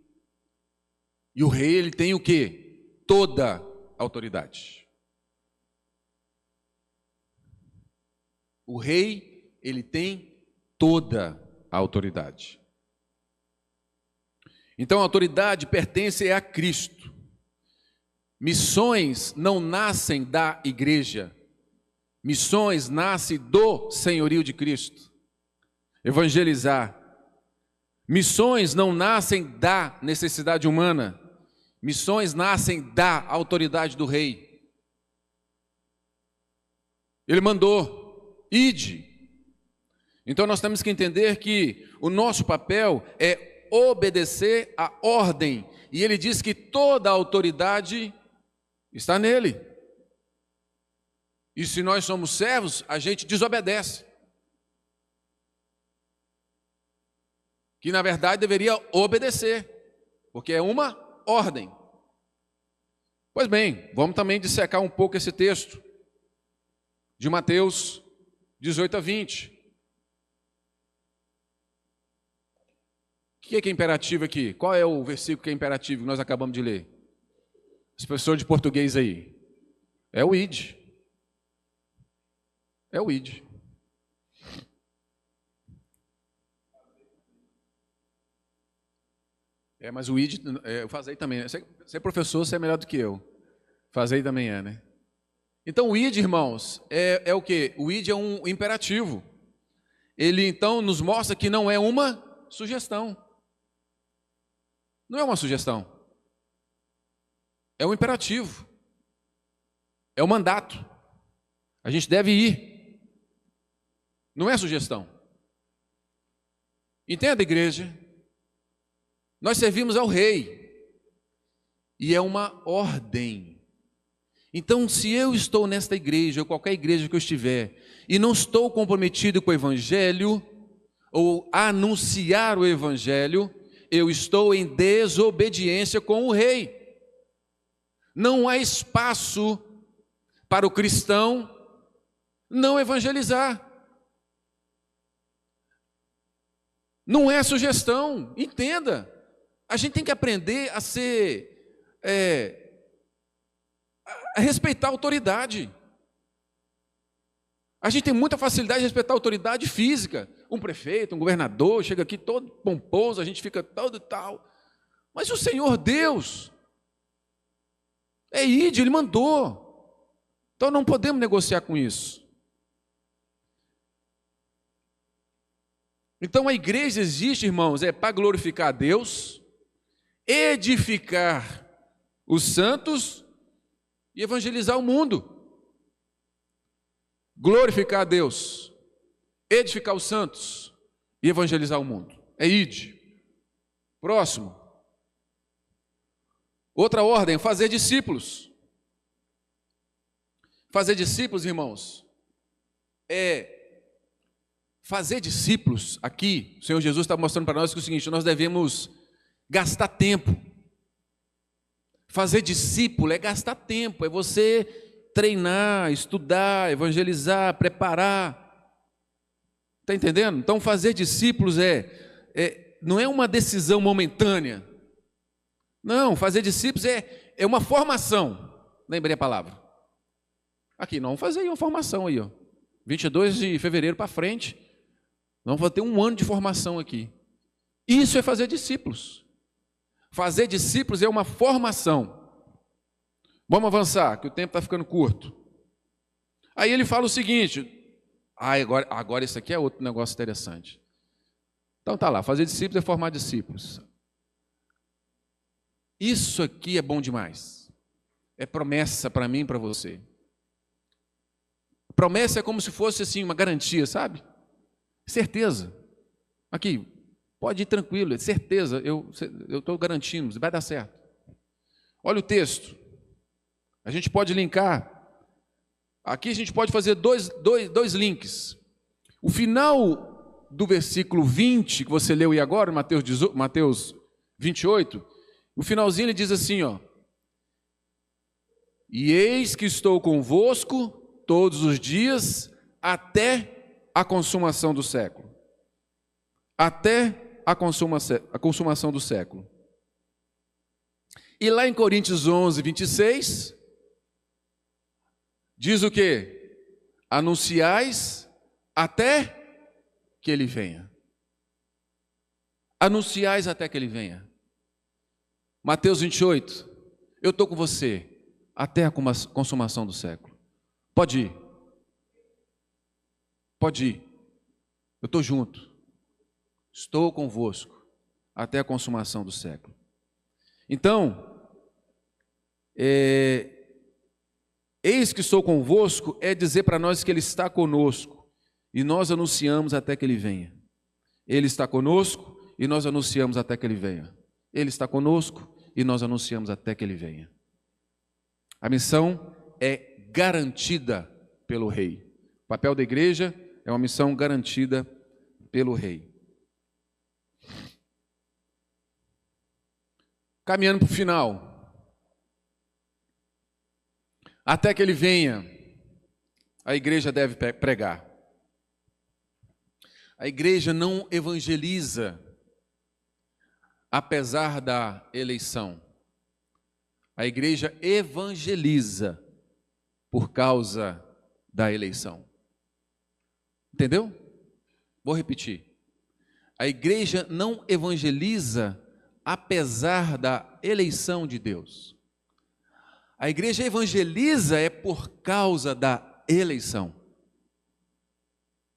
E o rei, ele tem o quê? Toda a autoridade. O rei, ele tem toda a autoridade. Então a autoridade pertence a Cristo. Missões não nascem da igreja. Missões nascem do senhorio de Cristo. Evangelizar Missões não nascem da necessidade humana. Missões nascem da autoridade do rei. Ele mandou, ide. Então nós temos que entender que o nosso papel é obedecer à ordem. E ele diz que toda a autoridade está nele. E se nós somos servos, a gente desobedece. Que na verdade deveria obedecer, porque é uma ordem. Pois bem, vamos também dissecar um pouco esse texto de Mateus 18 a 20. O que é imperativo aqui? Qual é o versículo que é imperativo que nós acabamos de ler? Os professores de português aí. É o id. É o id. Mas o id, eu fazei também. Você é professor, você é melhor do que eu. Fazei também né? Então o id, irmãos, é o quê? O id é um imperativo. Ele então nos mostra que não é uma sugestão. Não é uma sugestão. É um imperativo. É um mandato. A gente deve ir. Não é sugestão. Entenda, igreja? Nós servimos ao rei. E é uma ordem. Então, se eu estou nesta igreja, ou qualquer igreja que eu estiver, e não estou comprometido com o evangelho, ou a anunciar o evangelho, eu estou em desobediência com o rei. Não há espaço para o cristão não evangelizar. Não é sugestão, entenda. A gente tem que aprender a ser, a respeitar a autoridade. A gente tem muita facilidade de respeitar a autoridade física. Um prefeito, um governador, chega aqui todo pomposo, a gente fica todo tal. Mas o Senhor Deus, ide, Ele mandou. Então não podemos negociar com isso. Então a igreja existe, irmãos, para glorificar a Deus, edificar os santos e evangelizar o mundo. Glorificar a Deus, edificar os santos e evangelizar o mundo. Ide. Próximo. Outra ordem, fazer discípulos. Fazer discípulos, irmãos, fazer discípulos aqui, o Senhor Jesus está mostrando para nós que é o seguinte, nós devemos gastar tempo. Fazer discípulo é gastar tempo, é você treinar, estudar, evangelizar, preparar. Está entendendo? Então fazer discípulos não é uma decisão momentânea. Não, fazer discípulos é uma formação. Lembrei a palavra. Aqui, nós vamos fazer uma formação aí, ó. 22 de fevereiro para frente, nós vamos ter um ano de formação aqui. Isso é fazer discípulos. Fazer discípulos é uma formação. Vamos avançar, que o tempo está ficando curto. Aí ele fala o seguinte, agora isso aqui é outro negócio interessante. Então tá lá, fazer discípulos é formar discípulos. Isso aqui é bom demais. É promessa para mim e para você. Promessa é como se fosse assim uma garantia, sabe? Certeza. Aqui, pode ir tranquilo, é certeza, eu estou garantindo, vai dar certo. Olha o texto. A gente pode linkar. Aqui a gente pode fazer dois links. O final do versículo 20, que você leu aí agora, Mateus 28, o finalzinho ele diz assim, ó. E eis que estou convosco todos os dias até a consumação do século. Até a consumação do século. E lá em Coríntios 11, 26, diz o quê? Anunciais até que ele venha. Anunciais até que ele venha. Mateus 28, eu estou com você até a consumação do século. Pode ir. Pode ir. Eu estou junto. Estou convosco. até a consumação do século. Então, eis que estou convosco é dizer para nós que Ele está conosco, e nós anunciamos até que Ele venha. Ele está conosco e nós anunciamos até que Ele venha. Ele está conosco e nós anunciamos até que Ele venha. A missão é garantida pelo Rei. O papel da igreja é uma missão garantida pelo Rei. Caminhando para o final. Até que Ele venha, a igreja deve pregar. A igreja não evangeliza apesar da eleição. A igreja evangeliza por causa da eleição. Entendeu? Vou repetir. A igreja não evangeliza apesar da eleição de Deus. A igreja evangeliza é por causa da eleição.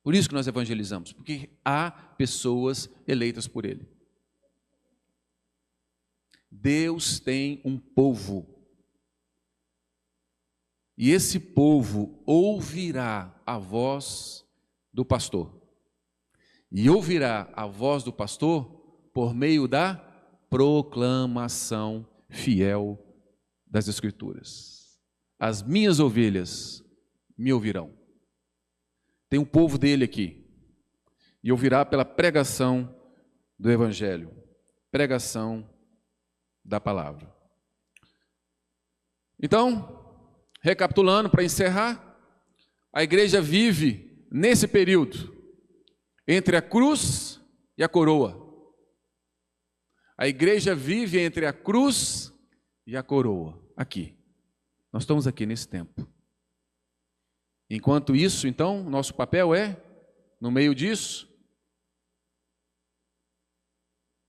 Por isso que nós evangelizamos, porque há pessoas eleitas por Ele. Deus tem um povo, e esse povo ouvirá a voz do pastor, e ouvirá a voz do pastor por meio da proclamação fiel das Escrituras. As minhas ovelhas me ouvirão. Tem um povo dele aqui, e ouvirá pela pregação do Evangelho, pregação da palavra. Então, recapitulando para encerrar, a igreja vive nesse período entre a cruz e a coroa. A igreja vive entre a cruz e a coroa, aqui. Nós estamos aqui nesse tempo. Enquanto isso, então, nosso papel é, no meio disso,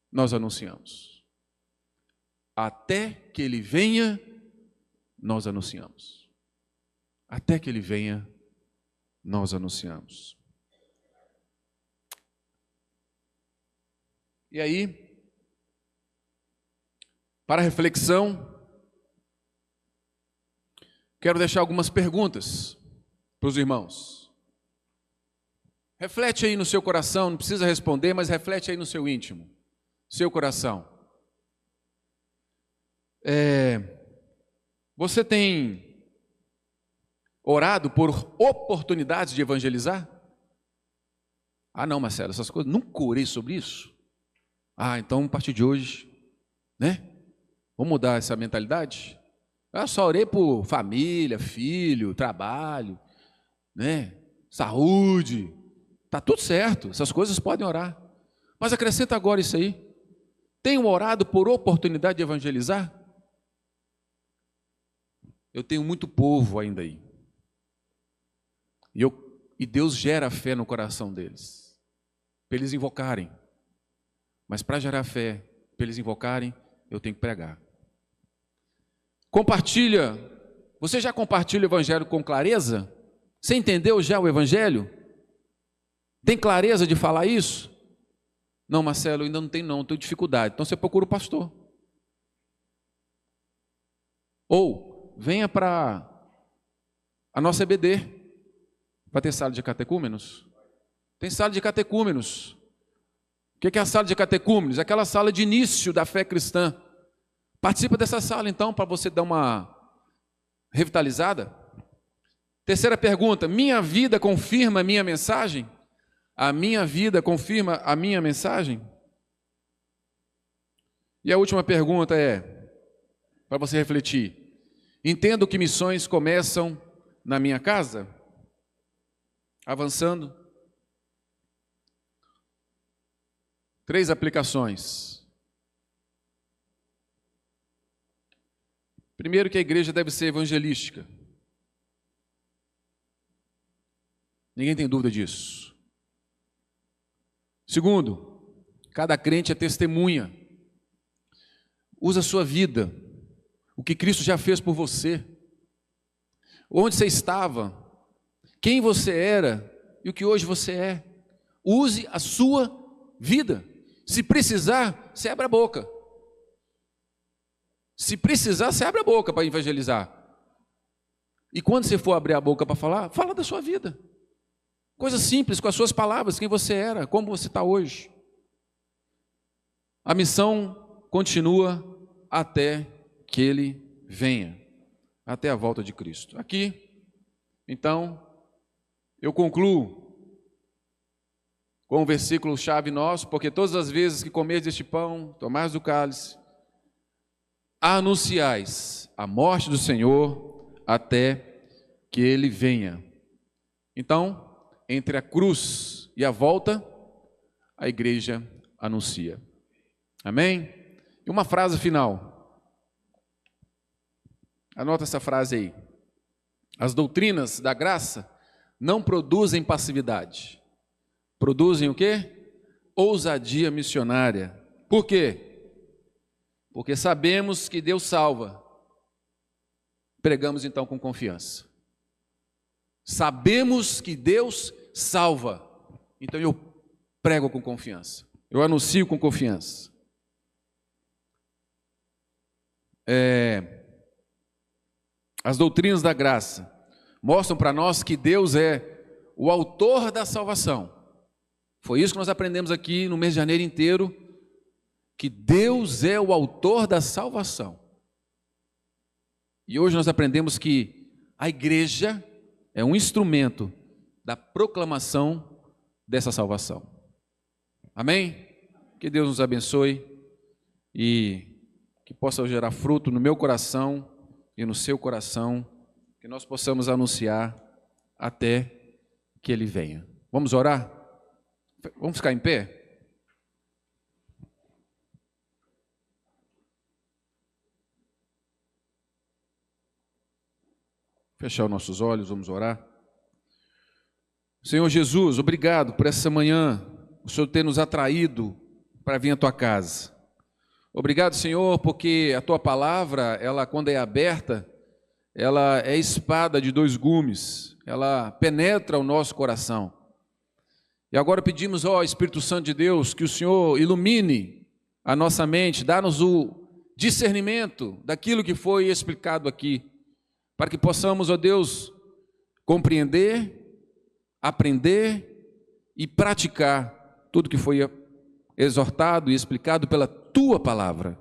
nós anunciamos. Até que Ele venha, nós anunciamos. Até que Ele venha, nós anunciamos. E aí, para reflexão, quero deixar algumas perguntas para os irmãos. Reflete aí no seu coração, não precisa responder, mas reflete aí no seu íntimo, seu coração. Você tem orado por oportunidades de evangelizar? Ah, não, Marcelo, essas coisas, nunca orei sobre isso. Ah, então, a partir de hoje, né? Vamos mudar essa mentalidade? Eu só orei por família, filho, trabalho, né? Saúde. Tá tudo certo, essas coisas podem orar. Mas acrescenta agora isso aí. Tenho orado por oportunidade de evangelizar? Eu tenho muito povo ainda aí. E Deus gera fé no coração deles, para eles invocarem. Mas para gerar fé, para eles invocarem, eu tenho que pregar. Compartilha. Você já compartilha o evangelho com clareza? Você entendeu já o evangelho? Tem clareza de falar isso? Não, Marcelo, ainda não tenho não, tenho dificuldade. Então você procura o pastor. Ou venha para a nossa EBD. Vai ter sala de catecúmenos? Tem sala de catecúmenos. O que é a sala de catecúmenos? Aquela sala de início da fé cristã. Participa dessa sala então, para você dar uma revitalizada. Terceira pergunta, minha vida confirma a minha mensagem? A minha vida confirma a minha mensagem? E a última pergunta é, para você refletir, entendo que missões começam na minha casa? Avançando. 3 aplicações. Primeiro, que a igreja deve ser evangelística. Ninguém tem dúvida disso. Segundo, cada crente é testemunha. Usa a sua vida, o que Cristo já fez por você. Onde você estava, quem você era e o que hoje você é. Use a sua vida. Se precisar, você abre a boca. Se precisar, você abre a boca para evangelizar. E quando você for abrir a boca para falar, fala da sua vida. Coisa simples, com as suas palavras, quem você era, como você está hoje. A missão continua até que Ele venha, até a volta de Cristo. Aqui, então, eu concluo com o versículo-chave nosso, porque todas as vezes que comerdes este pão, tomares do cálice, anunciais a morte do Senhor até que Ele venha. Então, entre a cruz e a volta, a igreja anuncia. Amém? E uma frase final. Anota essa frase aí. As doutrinas da graça não produzem passividade. Produzem o quê? Ousadia missionária. Por quê? Porque sabemos que Deus salva. Pregamos então com confiança. Sabemos que Deus salva. Então eu prego com confiança. Eu anuncio com confiança. As doutrinas da graça mostram para nós que Deus é o autor da salvação. Foi isso que nós aprendemos aqui no mês de janeiro inteiro, que Deus é o autor da salvação. E hoje nós aprendemos que a igreja é um instrumento da proclamação dessa salvação. Amém? Que Deus nos abençoe e que possa gerar fruto no meu coração e no seu coração, que nós possamos anunciar até que Ele venha. Vamos orar? Vamos ficar em pé? Fechar os nossos olhos, vamos orar. Senhor Jesus, obrigado por essa manhã, o Senhor ter nos atraído para vir à Tua casa. Obrigado, Senhor, porque a Tua palavra, ela quando é aberta, ela é espada de dois gumes, ela penetra o nosso coração. E agora pedimos, ó Espírito Santo de Deus, que o Senhor ilumine a nossa mente, dá-nos o discernimento daquilo que foi explicado aqui, para que possamos, ó Deus, compreender, aprender e praticar tudo que foi exortado e explicado pela Tua palavra.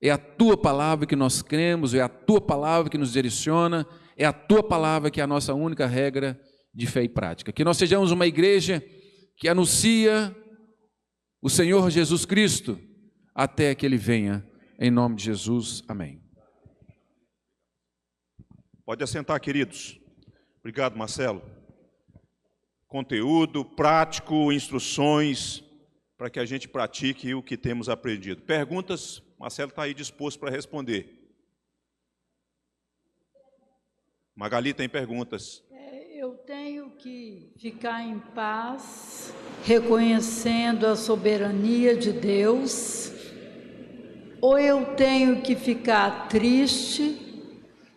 É a Tua palavra que nós cremos, é a Tua palavra que nos direciona, é a Tua palavra que é a nossa única regra de fé e prática. Que nós sejamos uma igreja que anuncia o Senhor Jesus Cristo até que Ele venha, em nome de Jesus, amém. Pode assentar, queridos. Obrigado, Marcelo. Conteúdo prático, instruções, para que a gente pratique o que temos aprendido. Perguntas, Marcelo está aí disposto para responder. Magali tem perguntas. Eu tenho que ficar em paz, reconhecendo a soberania de Deus, ou eu tenho que ficar triste,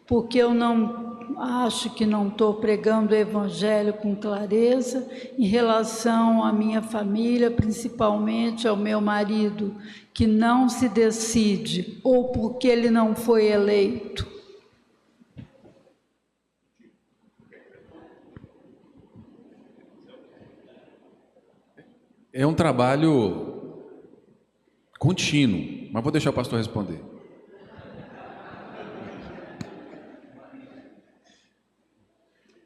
porque eu não acho que não estou pregando o Evangelho com clareza em relação à minha família, principalmente ao meu marido, que não se decide, ou porque ele não foi eleito. É um trabalho contínuo, mas vou deixar o pastor responder.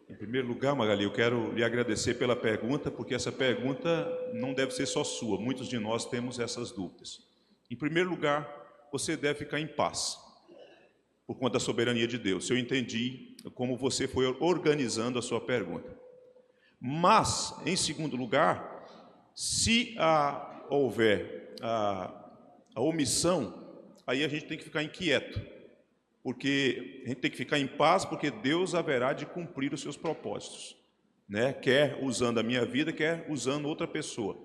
Em primeiro lugar, Magali, eu quero lhe agradecer pela pergunta, porque essa pergunta não deve ser só sua, muitos de nós temos essas dúvidas. Em primeiro lugar, você deve ficar em paz, por conta da soberania de Deus. Eu entendi como você foi organizando a sua pergunta. Mas, em segundo lugar, se houver a omissão, aí a gente tem que ficar inquieto, porque a gente tem que ficar em paz, porque Deus haverá de cumprir os seus propósitos, né? Quer usando a minha vida, quer usando outra pessoa.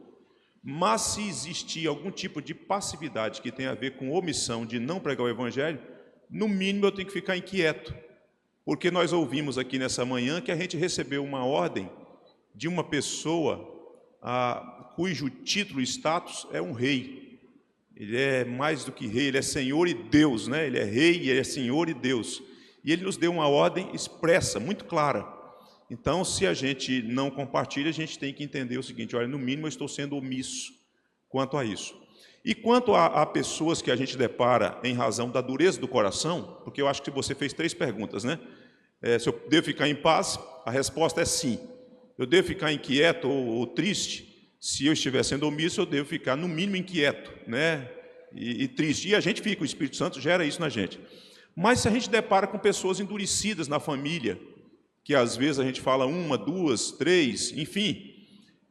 Mas se existir algum tipo de passividade que tem a ver com omissão de não pregar o Evangelho, no mínimo eu tenho que ficar inquieto, porque nós ouvimos aqui nessa manhã que a gente recebeu uma ordem de uma pessoa cujo título e status é um rei. Ele é mais do que rei, ele é Senhor e Deus, né? Ele é rei e ele é Senhor e Deus. E ele nos deu uma ordem expressa, muito clara. Então, se a gente não compartilha, a gente tem que entender o seguinte: olha, no mínimo eu estou sendo omisso quanto a isso. E quanto a pessoas que a gente depara em razão da dureza do coração, porque eu acho que você fez 3 perguntas, né? Se eu devo ficar em paz, a resposta é sim. Eu devo ficar inquieto ou triste? Se eu estiver sendo omisso, eu devo ficar, no mínimo, inquieto, né? E triste. E a gente fica, o Espírito Santo gera isso na gente. Mas se a gente depara com pessoas endurecidas na família, que às vezes a gente fala 1, 2, 3, enfim,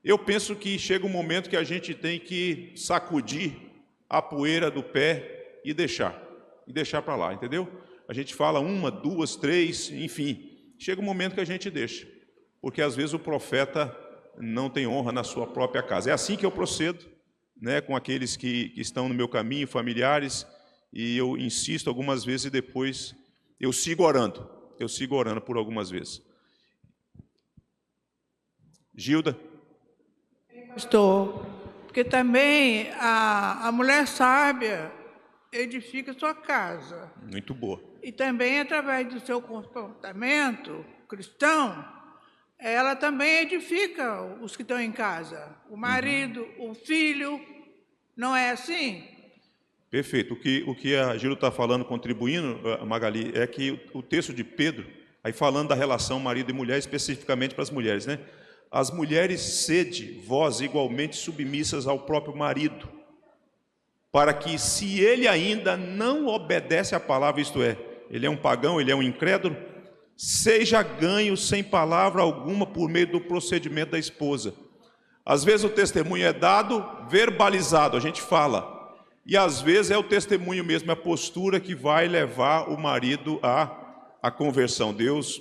eu penso que chega um momento que a gente tem que sacudir a poeira do pé e deixar para lá, entendeu? A gente fala 1, 2, 3, enfim, chega um momento que a gente deixa, porque às vezes o profeta não tem honra na sua própria casa. É assim que eu procedo, né, com aqueles que estão no meu caminho, familiares, e eu insisto algumas vezes e depois eu sigo orando por algumas vezes. Gilda? Pastor, porque também a mulher sábia edifica sua casa. Muito boa. E também, através do seu comportamento cristão, ela também edifica os que estão em casa. O marido, o filho, não é assim? Perfeito. O que a Gilda está falando, contribuindo, Magali, é que o texto de Pedro, aí falando da relação marido e mulher, especificamente para as mulheres, né? As mulheres, sede vós igualmente submissas ao próprio marido, para que, se ele ainda não obedece à palavra, isto é, ele é um pagão, ele é um incrédulo, seja ganho sem palavra alguma por meio do procedimento da esposa. Às vezes o testemunho é dado, verbalizado, a gente fala, e às vezes é o testemunho mesmo, a postura que vai levar o marido à conversão. Deus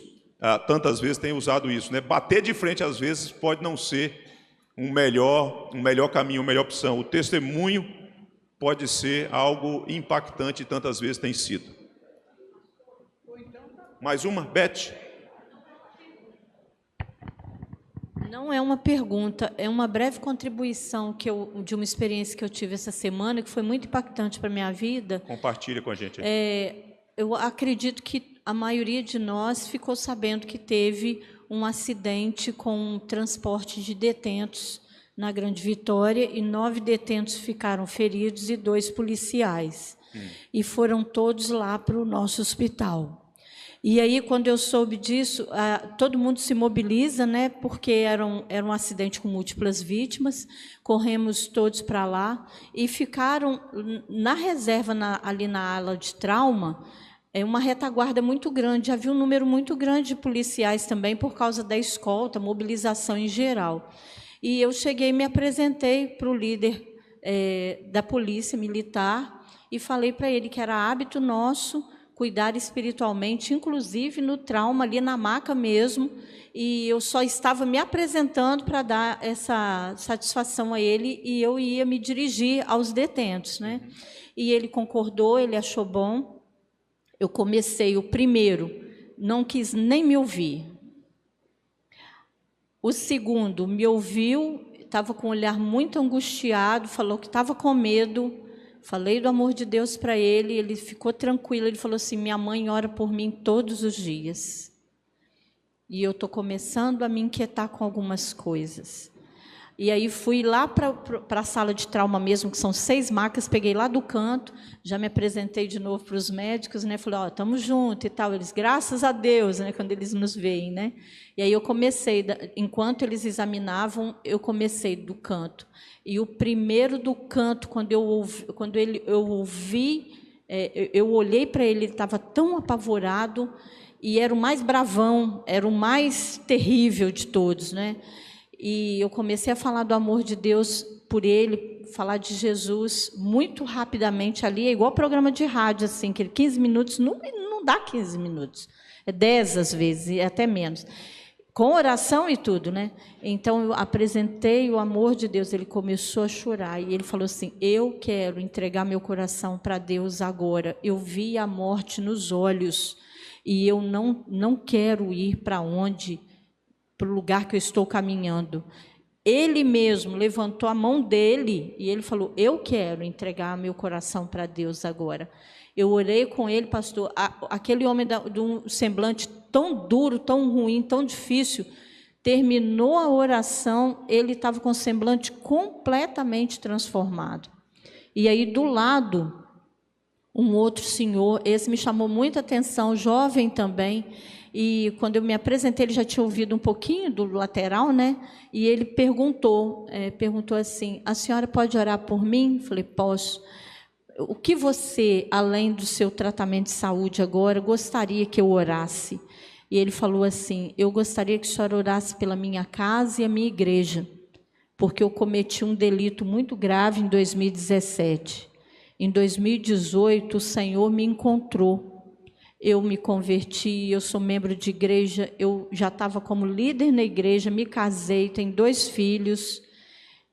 tantas vezes tem usado isso, né? Bater de frente às vezes pode não ser um melhor caminho, uma melhor opção. O testemunho pode ser algo impactante, tantas vezes tem sido. Mais uma, Beth? Não é uma pergunta, é uma breve contribuição de uma experiência que eu tive essa semana, que foi muito impactante para a minha vida. Compartilha com a gente. Eu acredito que a maioria de nós ficou sabendo que teve um acidente com um transporte de detentos na Grande Vitória, e 9 detentos ficaram feridos e 2 policiais. E foram todos lá para o nosso hospital. E aí, quando eu soube disso, todo mundo se mobiliza, né, porque era um acidente com múltiplas vítimas, corremos todos para lá e ficaram na reserva, ali na ala de trauma, uma retaguarda muito grande. Havia um número muito grande de policiais também, por causa da escolta, mobilização em geral. E eu cheguei e me apresentei para o líder da polícia militar e falei para ele que era hábito nosso cuidar espiritualmente, inclusive no trauma, ali na maca mesmo, e eu só estava me apresentando para dar essa satisfação a ele, e eu ia me dirigir aos detentos, né? E ele concordou, ele achou bom. Eu comecei o primeiro, não quis nem me ouvir. O segundo me ouviu, estava com um olhar muito angustiado, falou que estava com medo. Falei do amor de Deus para ele, ele ficou tranquilo, ele falou assim: minha mãe ora por mim todos os dias. E eu estou começando a me inquietar com algumas coisas. E aí fui lá para a sala de trauma mesmo, que são 6 macas, peguei lá do canto, já me apresentei de novo para os médicos, né? Falei, estamos juntos e tal. Eles, graças a Deus, né? Quando eles nos veem, né? E aí eu comecei, enquanto eles examinavam, eu comecei do canto. E o primeiro do canto, quando eu ouvi, eu olhei para ele, ele estava tão apavorado, e era o mais bravão, era o mais terrível de todos, né? E eu comecei a falar do amor de Deus por ele, falar de Jesus muito rapidamente ali, é igual programa de rádio, assim, que 15 minutos, não dá 15 minutos, é 10 às vezes, e até menos, com oração e tudo, né? Então, eu apresentei o amor de Deus, ele começou a chorar, e ele falou assim: eu quero entregar meu coração para Deus agora, eu vi a morte nos olhos, e eu não quero ir para o lugar que eu estou caminhando. ele mesmo levantou a mão dele e ele falou: eu quero entregar meu coração para Deus agora. Eu orei com ele, pastor, aquele homem de um semblante tão duro, tão ruim, tão difícil, terminou a oração, ele estava com o semblante completamente transformado. E aí do lado, um outro senhor, esse me chamou muita atenção, jovem também, e quando eu me apresentei, ele já tinha ouvido um pouquinho do lateral, né? E ele perguntou assim: a senhora pode orar por mim? Falei: posso. O que você, além do seu tratamento de saúde agora, gostaria que eu orasse? E ele falou assim: eu gostaria que a senhora orasse pela minha casa e a minha igreja, porque eu cometi um delito muito grave em 2017. Em 2018, o Senhor me encontrou. Eu me converti, eu sou membro de igreja, eu já estava como líder na igreja, me casei, tenho 2 filhos,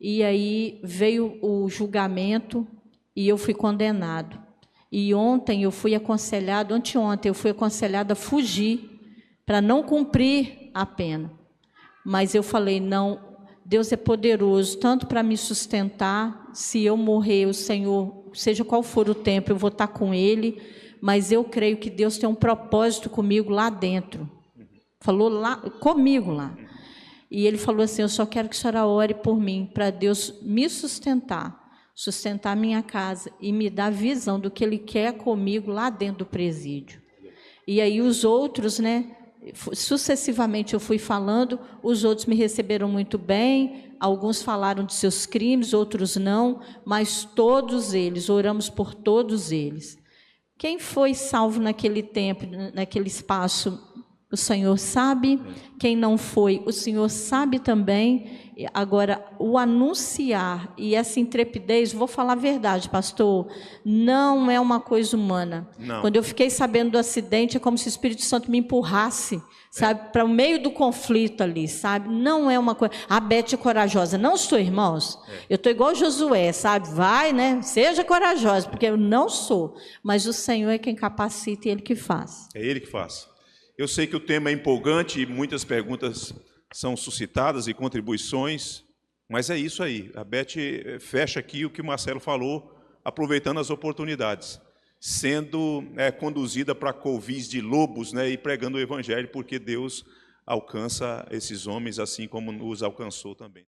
e aí veio o julgamento e eu fui condenado. E ontem eu fui aconselhado, anteontem eu fui aconselhada a fugir, para não cumprir a pena. Mas eu falei: não, Deus é poderoso, tanto para me sustentar, se eu morrer, o Senhor, seja qual for o tempo, eu vou estar com Ele, mas eu creio que Deus tem um propósito comigo lá dentro. Falou lá, comigo lá. E ele falou assim: eu só quero que a senhora ore por mim, para Deus me sustentar a minha casa e me dar visão do que Ele quer comigo lá dentro do presídio. E aí os outros, né, sucessivamente eu fui falando, os outros me receberam muito bem, alguns falaram de seus crimes, outros não, mas todos eles, oramos por todos eles. Quem foi salvo naquele tempo, naquele espaço, o Senhor sabe. Quem não foi, o Senhor sabe também. Agora, o anunciar e essa intrepidez, vou falar a verdade, pastor, não é uma coisa humana. Não. Quando eu fiquei sabendo do acidente, é como se o Espírito Santo me empurrasse, sabe, para o meio do conflito ali, sabe? Não é uma coisa... A Beth é corajosa. Não sou, irmãos. Eu estou igual Josué, sabe? Vai, né? Seja corajosa, porque eu não sou. Mas o Senhor é quem capacita e Ele que faz. É Ele que faz. Eu sei que o tema é empolgante e muitas perguntas são suscitadas e contribuições, mas é isso aí. A Beth fecha aqui o que o Marcelo falou, aproveitando as oportunidades, sendo conduzida para covis de lobos, né, e pregando o Evangelho, porque Deus alcança esses homens assim como nos alcançou também.